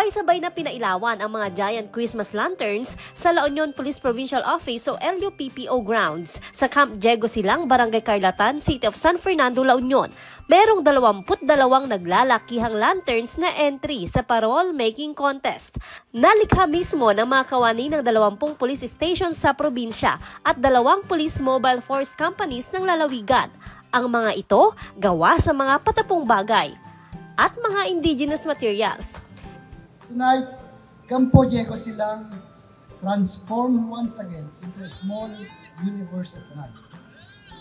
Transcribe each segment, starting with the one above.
Sabay-sabay na pinailawan ang mga giant Christmas lanterns sa La Union Police Provincial Office o LUPPO grounds sa Camp Diego Silang, Barangay Carlatan, City of San Fernando, La Union. Merong 22 naglalakihang lanterns na entry sa parole making contest. Nalikha mismo ng mga kawani ng 20 police stations sa probinsya at 2 police mobile force companies ng lalawigan. Ang mga ito gawa sa mga patapong bagay at mga indigenous materials. Tonight, Campo Diego Silang transformed once again into a small universe of God.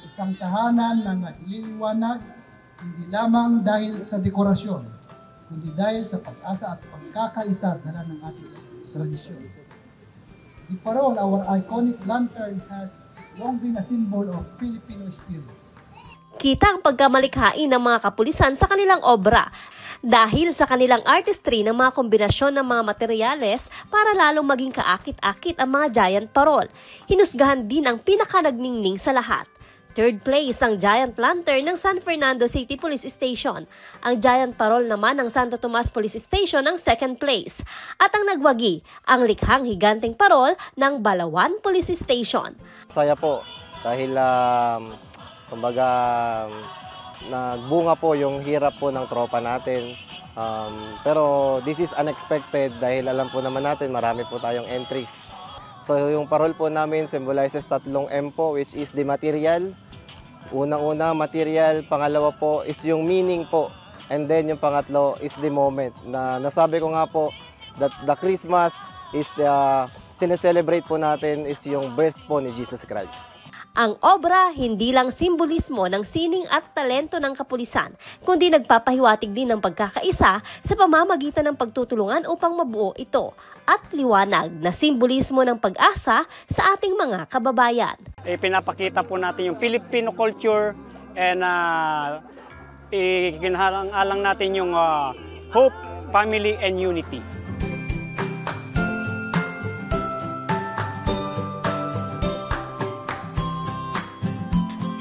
Isang tahanan na nagliliwanag hindi lamang dahil sa dekorasyon, kundi dahil sa pag-asa at pagkakaisa dala ng ating tradisyon. The parole, our iconic lantern, has long been a symbol of Filipino spirit. Kita ang pagkamalikhain ng mga kapulisan sa kanilang obra dahil sa kanilang artistry ng mga kombinasyon ng mga materyales para lalong maging kaakit-akit ang mga giant parol. Hinusgahan din ang pinakanagningning sa lahat. Third place ang giant lantern ng San Fernando City Police Station. Ang giant parol naman ng Santo Tomas Police Station ang second place. At ang nagwagi, ang likhang higanteng parol ng Balawan Police Station. Saya po dahil kumbaga nagbunga po yung hirap po ng tropa natin. Pero this is unexpected dahil alam po naman natin marami po tayong entries. So yung parol po namin symbolizes 3 M po, which is the material. Unang-una material, pangalawa po is yung meaning po. And then yung pangatlo is the moment. Na nasabi ko nga po that the Christmas is the sineselebrate po natin is yung birth po ni Jesus Christ. Ang obra hindi lang simbolismo ng sining at talento ng kapulisan, kundi nagpapahiwatig din ng pagkakaisa sa pamamagitan ng pagtutulungan upang mabuo ito at liwanag na simbolismo ng pag-asa sa ating mga kababayan. Pinapakita po natin yung Filipino culture and ikinhalang-alang natin yung hope, family, and unity.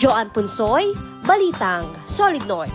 Joanne Punsoy, Balitang Solid North.